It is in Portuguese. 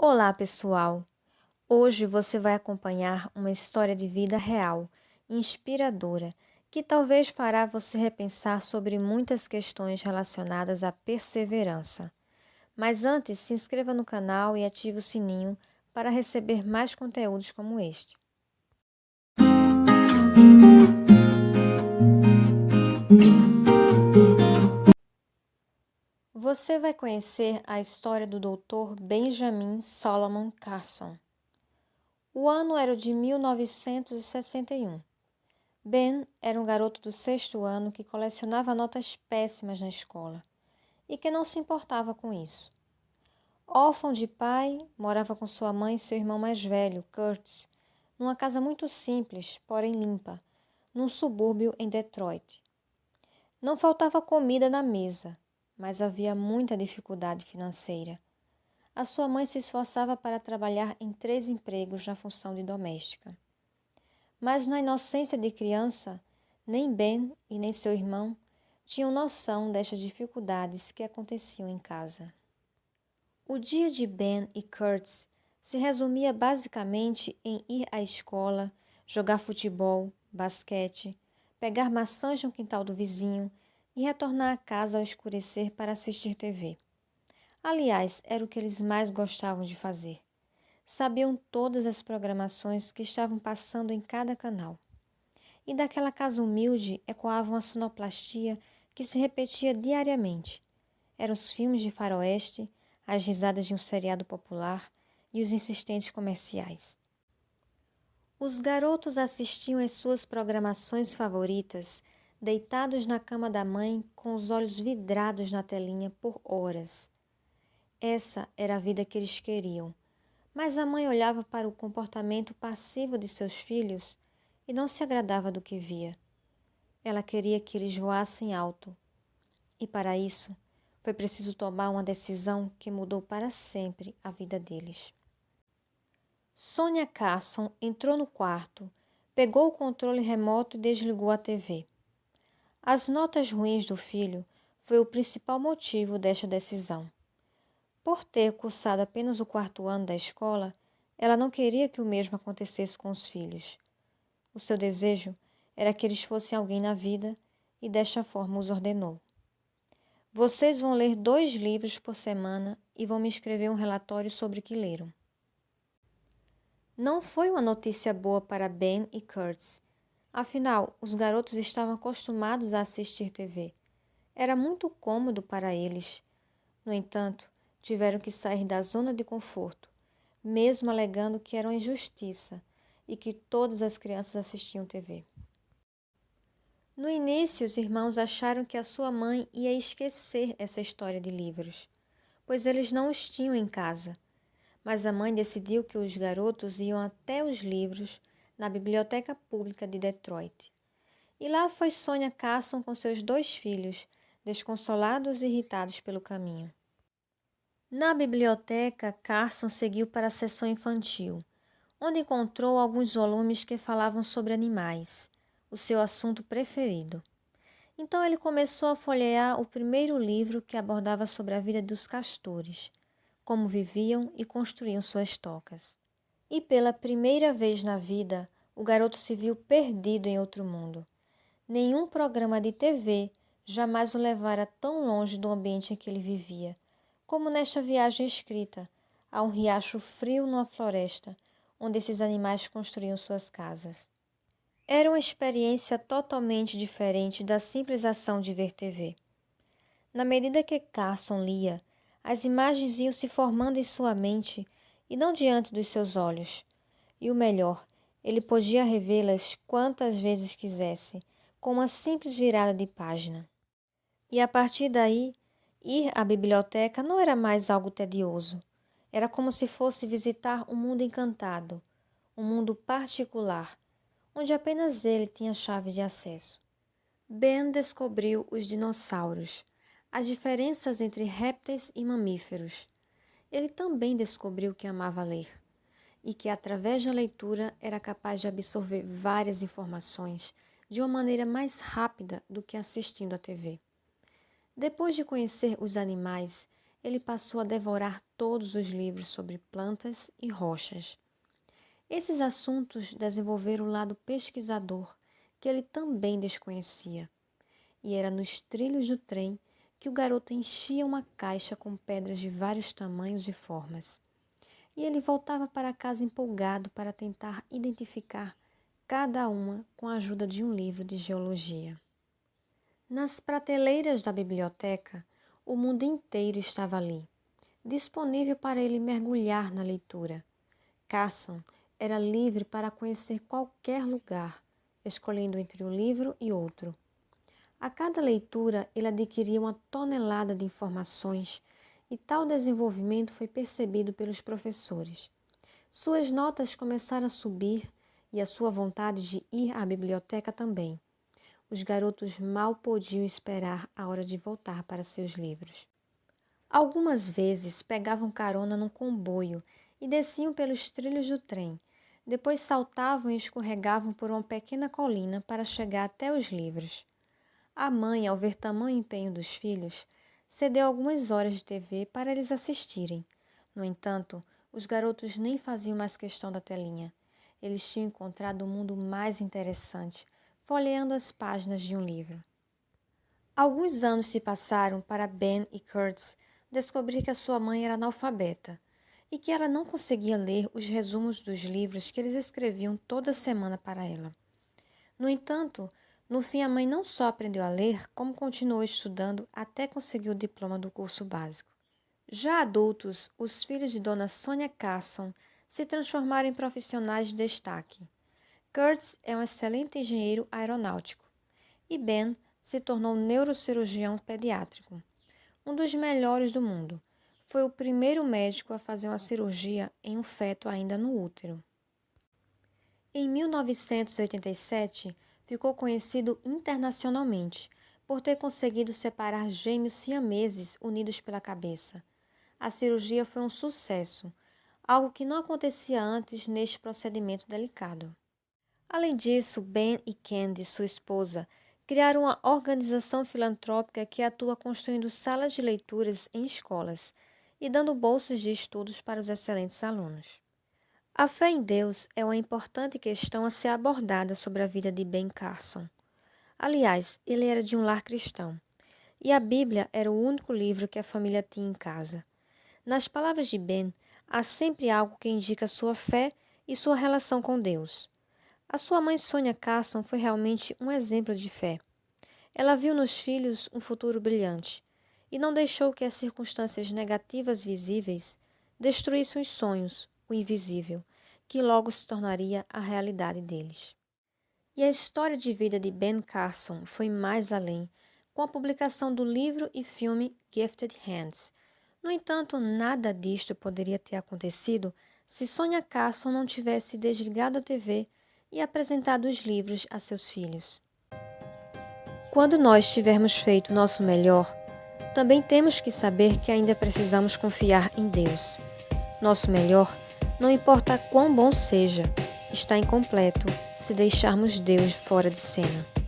Olá, pessoal! Hoje você vai acompanhar uma história de vida real, inspiradora, que talvez fará você repensar sobre muitas questões relacionadas à perseverança. Mas antes, se inscreva no canal e ative o sininho para receber mais conteúdos como este. Você vai conhecer a história do Dr. Benjamin Solomon Carson. O ano era o de 1961. Ben era um garoto do sexto ano que colecionava notas péssimas na escola e que não se importava com isso. Órfão de pai, morava com sua mãe e seu irmão mais velho, Curtis, numa casa muito simples, porém limpa, num subúrbio em Detroit. Não faltava comida na mesa, mas havia muita dificuldade financeira. A sua mãe se esforçava para trabalhar em 3 empregos na função de doméstica. Mas na inocência de criança, nem Ben e nem seu irmão tinham noção destas dificuldades que aconteciam em casa. O dia de Ben e Curtis se resumia basicamente em ir à escola, jogar futebol, basquete, pegar maçãs no quintal do vizinho e retornar a casa ao escurecer para assistir TV. Aliás, era o que eles mais gostavam de fazer. Sabiam todas as programações que estavam passando em cada canal. E daquela casa humilde ecoava uma sonoplastia que se repetia diariamente. Eram os filmes de faroeste, as risadas de um seriado popular e os insistentes comerciais. Os garotos assistiam às suas programações favoritas, deitados na cama da mãe, com os olhos vidrados na telinha por horas. Essa era a vida que eles queriam, mas a mãe olhava para o comportamento passivo de seus filhos e não se agradava do que via. Ela queria que eles voassem alto. E para isso, foi preciso tomar uma decisão que mudou para sempre a vida deles. Sonia Carson entrou no quarto, pegou o controle remoto e desligou a TV. As notas ruins do filho foi o principal motivo desta decisão. Por ter cursado apenas o 4º ano da escola, ela não queria que o mesmo acontecesse com os filhos. O seu desejo era que eles fossem alguém na vida e desta forma os ordenou. Vocês vão ler 2 livros por semana e vão me escrever um relatório sobre o que leram. Não foi uma notícia boa para Ben e Curtis. Afinal, os garotos estavam acostumados a assistir TV. Era muito cômodo para eles. No entanto, tiveram que sair da zona de conforto, mesmo alegando que era uma injustiça e que todas as crianças assistiam TV. No início, os irmãos acharam que a sua mãe ia esquecer essa história de livros, pois eles não os tinham em casa. Mas a mãe decidiu que os garotos iam até os livros na biblioteca pública de Detroit. E lá foi Sonia Carson com seus 2 filhos, desconsolados e irritados pelo caminho. Na biblioteca, Carson seguiu para a seção infantil, onde encontrou alguns volumes que falavam sobre animais, o seu assunto preferido. Então ele começou a folhear o primeiro livro que abordava sobre a vida dos castores, como viviam e construíam suas tocas. E pela primeira vez na vida, o garoto se viu perdido em outro mundo. Nenhum programa de TV jamais o levara tão longe do ambiente em que ele vivia, como nesta viagem escrita, a um riacho frio numa floresta, onde esses animais construíam suas casas. Era uma experiência totalmente diferente da simples ação de ver TV. Na medida que Carson lia, as imagens iam se formando em sua mente e não diante dos seus olhos. E o melhor, ele podia revê-las quantas vezes quisesse, com uma simples virada de página. E a partir daí, ir à biblioteca não era mais algo tedioso. Era como se fosse visitar um mundo encantado, um mundo particular, onde apenas ele tinha chave de acesso. Ben descobriu os dinossauros, as diferenças entre répteis e mamíferos. Ele também descobriu que amava ler e que, através da leitura, era capaz de absorver várias informações de uma maneira mais rápida do que assistindo à TV. Depois de conhecer os animais, ele passou a devorar todos os livros sobre plantas e rochas. Esses assuntos desenvolveram o lado pesquisador que ele também desconhecia. E era nos trilhos do trem que o garoto enchia uma caixa com pedras de vários tamanhos e formas. E ele voltava para casa empolgado para tentar identificar cada uma com a ajuda de um livro de geologia. Nas prateleiras da biblioteca, o mundo inteiro estava ali, disponível para ele mergulhar na leitura. Carson era livre para conhecer qualquer lugar, escolhendo entre um livro e outro. A cada leitura, ele adquiria uma tonelada de informações e tal desenvolvimento foi percebido pelos professores. Suas notas começaram a subir e a sua vontade de ir à biblioteca também. Os garotos mal podiam esperar a hora de voltar para seus livros. Algumas vezes pegavam carona num comboio e desciam pelos trilhos do trem. Depois saltavam e escorregavam por uma pequena colina para chegar até os livros. A mãe, ao ver tamanho empenho dos filhos, cedeu algumas horas de TV para eles assistirem. No entanto, os garotos nem faziam mais questão da telinha. Eles tinham encontrado um mundo mais interessante, folheando as páginas de um livro. Alguns anos se passaram para Ben e Curtis descobrir que a sua mãe era analfabeta e que ela não conseguia ler os resumos dos livros que eles escreviam toda semana para ela. No entanto, no fim a mãe não só aprendeu a ler, como continuou estudando até conseguir o diploma do curso básico. Já adultos, os filhos de Dona Sonia Carson se transformaram em profissionais de destaque. Curtis é um excelente engenheiro aeronáutico e Ben se tornou neurocirurgião pediátrico, um dos melhores do mundo. Foi o primeiro médico a fazer uma cirurgia em um feto ainda no útero. Em 1987, ficou conhecido internacionalmente por ter conseguido separar gêmeos siameses unidos pela cabeça. A cirurgia foi um sucesso, algo que não acontecia antes neste procedimento delicado. Além disso, Ben e Candy, sua esposa, criaram uma organização filantrópica que atua construindo salas de leituras em escolas e dando bolsas de estudos para os excelentes alunos. A fé em Deus é uma importante questão a ser abordada sobre a vida de Ben Carson. Aliás, ele era de um lar cristão, e a Bíblia era o único livro que a família tinha em casa. Nas palavras de Ben, há sempre algo que indica sua fé e sua relação com Deus. A sua mãe Sonia Carson foi realmente um exemplo de fé. Ela viu nos filhos um futuro brilhante e não deixou que as circunstâncias negativas visíveis destruíssem os sonhos, o invisível, que logo se tornaria a realidade deles. E a história de vida de Ben Carson foi mais além, com a publicação do livro e filme Gifted Hands. No entanto, nada disto poderia ter acontecido se Sonia Carson não tivesse desligado a TV e apresentado os livros a seus filhos. Quando nós tivermos feito o nosso melhor, também temos que saber que ainda precisamos confiar em Deus. Nosso melhor, não importa quão bom seja, está incompleto se deixarmos Deus fora de cena.